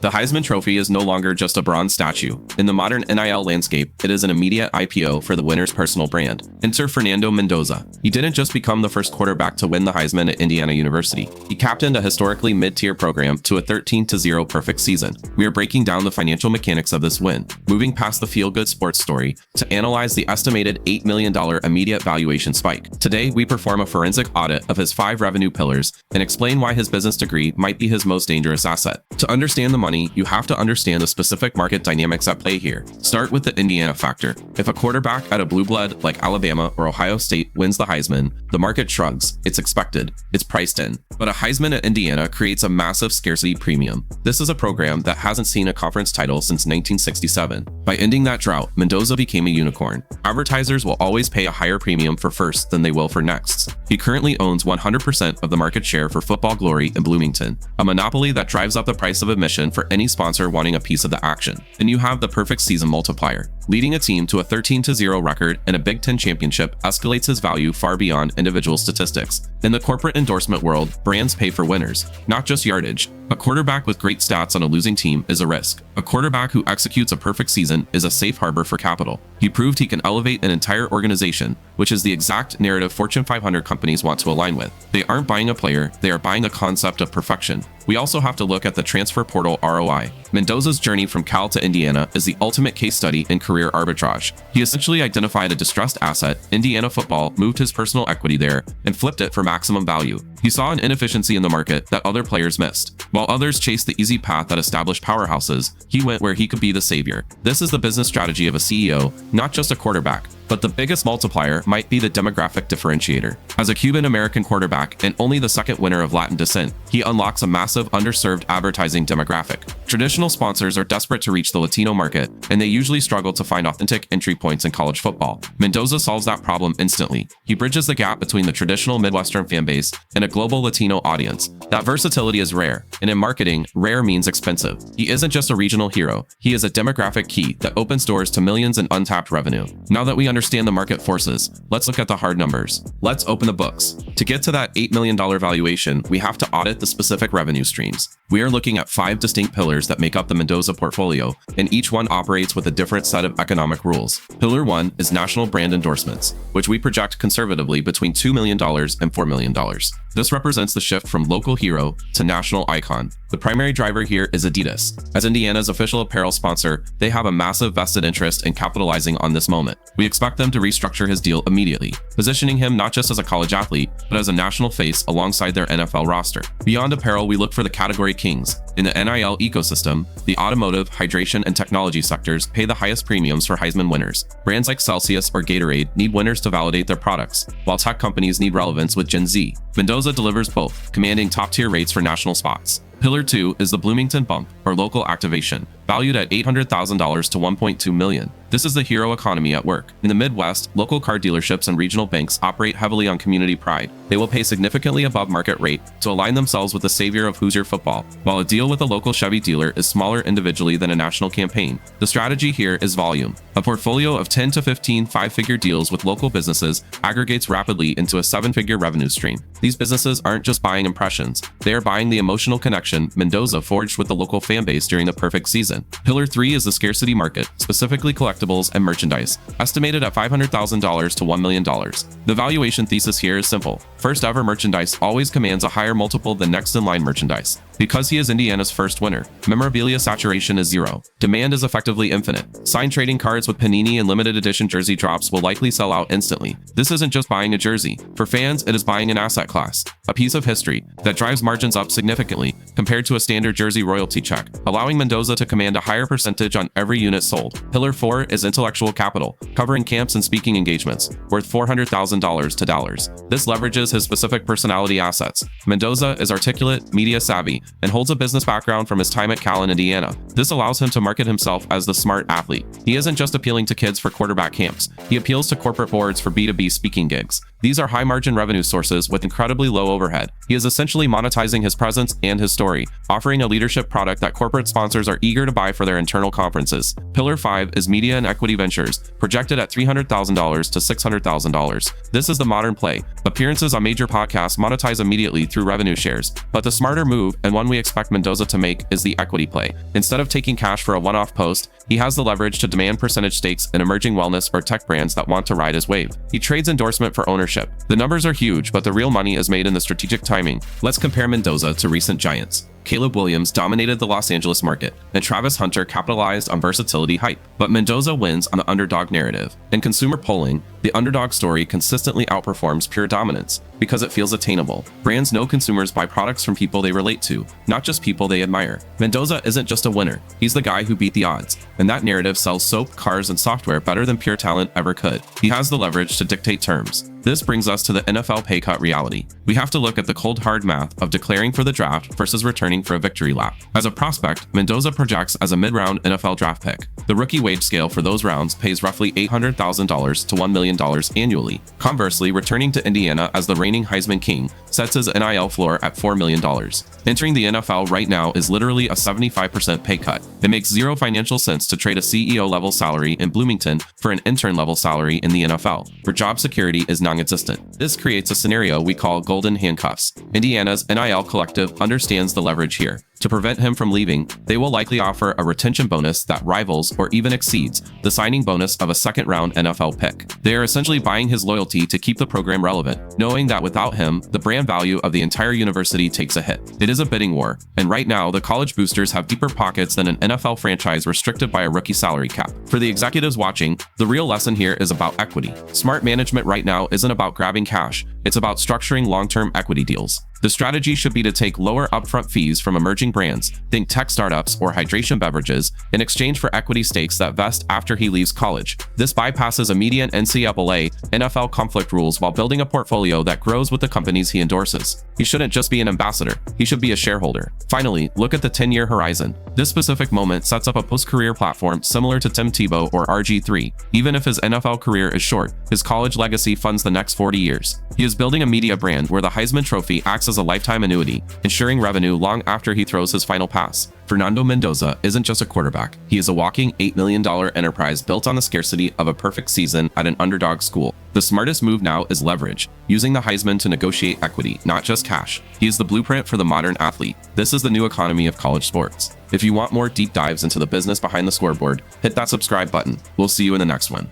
The Heisman Trophy is no longer just a bronze statue. In the modern NIL landscape, it is an immediate IPO for the winner's personal brand. Enter Fernando Mendoza. He didn't just become the first quarterback to win the Heisman at Indiana University. He captained a historically mid-tier program to a 13-0 perfect season. We are breaking down the financial mechanics of this win, moving past the feel-good sports story to analyze the estimated $8 million immediate valuation spike. Today, we perform a forensic audit of his 5 revenue pillars and explain why his business degree might be his most dangerous asset. To understand the money, you have to understand the specific market dynamics at play here. Start with the Indiana factor. If a quarterback at a blue blood like Alabama or Ohio State wins the Heisman, the market shrugs. It's expected. It's priced in. But a Heisman at Indiana creates a massive scarcity premium. This is a program that hasn't seen a conference title since 1967. By ending that drought, Mendoza became a unicorn. Advertisers will always pay a higher premium for firsts than they will for nexts. He currently owns 100% of the market share for Football Glory in Bloomington, a monopoly that drives up the price of admission for any sponsor wanting a piece of the action. And you have the perfect season multiplier. Leading a team to a 13-0 record and a Big Ten championship escalates his value far beyond individual statistics. In the corporate endorsement world, brands pay for winners, not just yardage. A quarterback with great stats on a losing team is a risk. A quarterback who executes a perfect season is a safe harbor for capital. He proved he can elevate an entire organization, which is the exact narrative Fortune 500 companies want to align with. They aren't buying a player, they are buying a concept of perfection. We also have to look at the transfer portal ROI. Mendoza's journey from Cal to Indiana is the ultimate case study in career arbitrage. He essentially identified a distressed asset, Indiana football, moved his personal equity there, and flipped it for maximum value. He saw an inefficiency in the market that other players missed. While others chased the easy path that established powerhouses, he went where he could be the savior. This is the business strategy of a CEO, not just a quarterback. But the biggest multiplier might be the demographic differentiator. As a Cuban-American quarterback and only the second winner of Latin descent, he unlocks a massive underserved advertising demographic. Traditional sponsors are desperate to reach the Latino market, and they usually struggle to find authentic entry points in college football. Mendoza solves that problem instantly. He bridges the gap between the traditional Midwestern fanbase and a global Latino audience. That versatility is rare, and in marketing, rare means expensive. He isn't just a regional hero, he is a demographic key that opens doors to millions in untapped revenue. Now that we understand the market forces, let's look at the hard numbers. Let's open the books. To get to that $8 million valuation, we have to audit the specific revenue streams. We are looking at 5 distinct pillars that make up the Mendoza portfolio, and each one operates with a different set of economic rules. Pillar 1 is national brand endorsements, which we project conservatively between $2 million and $4 million. This represents the shift from local hero to national icon. The primary driver here is Adidas. As Indiana's official apparel sponsor, they have a massive vested interest in capitalizing on this moment. We expect them to restructure his deal immediately, positioning him not just as a college athlete, but as a national face alongside their NFL roster. Beyond apparel, we look for the category kings. In the NIL ecosystem, the automotive, hydration, and technology sectors pay the highest premiums for Heisman winners. Brands like Celsius or Gatorade need winners to validate their products, while tech companies need relevance with Gen Z. Mendoza delivers both, commanding top-tier rates for national spots. Pillar 2 is the Bloomington Bump, or local activation, valued at $800,000 to $1.2 million. This is the hero economy at work. In the Midwest, local car dealerships and regional banks operate heavily on community pride. They will pay significantly above market rate to align themselves with the savior of Hoosier football. While a deal with a local Chevy dealer is smaller individually than a national campaign, the strategy here is volume. A portfolio of 10 to 15 5-figure deals with local businesses aggregates rapidly into a 7-figure revenue stream. These businesses aren't just buying impressions, they are buying the emotional connection Mendoza forged with the local fan base during the perfect season. Pillar 3 is the scarcity market, specifically collectibles and merchandise, estimated at $500,000 to $1 million. The valuation thesis here is simple. First ever merchandise always commands a higher multiple than next in line merchandise. Because he is Indiana's first winner, memorabilia saturation is 0. Demand is effectively infinite. Signed trading cards with Panini and limited edition jersey drops will likely sell out instantly. This isn't just buying a jersey. For fans, it is buying an asset class, a piece of history that drives margins up significantly compared to a standard jersey royalty check, allowing Mendoza to command a higher percentage on every unit sold. Pillar 4 is intellectual capital, covering camps and speaking engagements, worth $400,000 to dollars. This leverages his specific personality assets. Mendoza is articulate, media savvy, and holds a business background from his time at Cal in Indiana. This allows him to market himself as the smart athlete. He isn't just appealing to kids for quarterback camps, he appeals to corporate boards for B2B speaking gigs. These are high-margin revenue sources with incredibly low overhead. He is essentially monetizing his presence and his story, offering a leadership product that corporate sponsors are eager to buy for their internal conferences. Pillar 5 is media and equity ventures, projected at $300,000 to $600,000. This is the modern play. Appearances on major podcasts monetize immediately through revenue shares. But the smarter move, and one we expect Mendoza to make, is the equity play. Instead of taking cash for a one-off post, he has the leverage to demand percentage stakes in emerging wellness or tech brands that want to ride his wave. He trades endorsement for ownership. The numbers are huge, but the real money is made in the strategic timing. Let's compare Mendoza to recent giants. Caleb Williams dominated the Los Angeles market, and Travis Hunter capitalized on versatility hype. But Mendoza wins on the underdog narrative. In consumer polling, the underdog story consistently outperforms pure dominance because it feels attainable. Brands know consumers buy products from people they relate to, not just people they admire. Mendoza isn't just a winner, he's the guy who beat the odds. And that narrative sells soap, cars, and software better than pure talent ever could. He has the leverage to dictate terms. This brings us to the NFL pay cut reality. We have to look at the cold hard math of declaring for the draft versus returning for a victory lap. As a prospect, Mendoza projects as a mid-round NFL draft pick. The rookie wage scale for those rounds pays roughly $800,000 to $1 million annually. Conversely, returning to Indiana as the reigning Heisman King sets his NIL floor at $4 million. Entering the NFL right now is literally a 75% pay cut. It makes zero financial sense to trade a CEO-level salary in Bloomington for an intern-level salary in the NFL, where job security is non-existent. This creates a scenario we call golden handcuffs. Indiana's NIL collective understands the leverage here. To prevent him from leaving, they will likely offer a retention bonus that rivals or even exceeds the signing bonus of a second-round NFL pick. They are essentially buying his loyalty to keep the program relevant, knowing that without him, the brand value of the entire university takes a hit. It is a bidding war, and right now, the college boosters have deeper pockets than an NFL franchise restricted by a rookie salary cap. For the executives watching, the real lesson here is about equity. Smart management right now isn't about grabbing cash, it's about structuring long-term equity deals. The strategy should be to take lower upfront fees from emerging brands, think tech startups or hydration beverages, in exchange for equity stakes that vest after he leaves college. This bypasses immediate NCAA, NFL conflict rules while building a portfolio that grows with the companies he endorses. He shouldn't just be an ambassador, he should be a shareholder. Finally, look at the 10-year horizon. This specific moment sets up a post-career platform similar to Tim Tebow or RG3. Even if his NFL career is short, his college legacy funds the next 40 years. He is building a media brand where the Heisman Trophy acts as a lifetime annuity, ensuring revenue long after he throws his final pass. Fernando Mendoza isn't just a quarterback, he is a walking $8 million enterprise built on the scarcity of a perfect season at an underdog school. The smartest move now is leverage, using the Heisman to negotiate equity, not just cash. He is the blueprint for the modern athlete. This is the new economy of college sports. If you want more deep dives into the business behind the scoreboard, hit that subscribe button. We'll see you in the next one.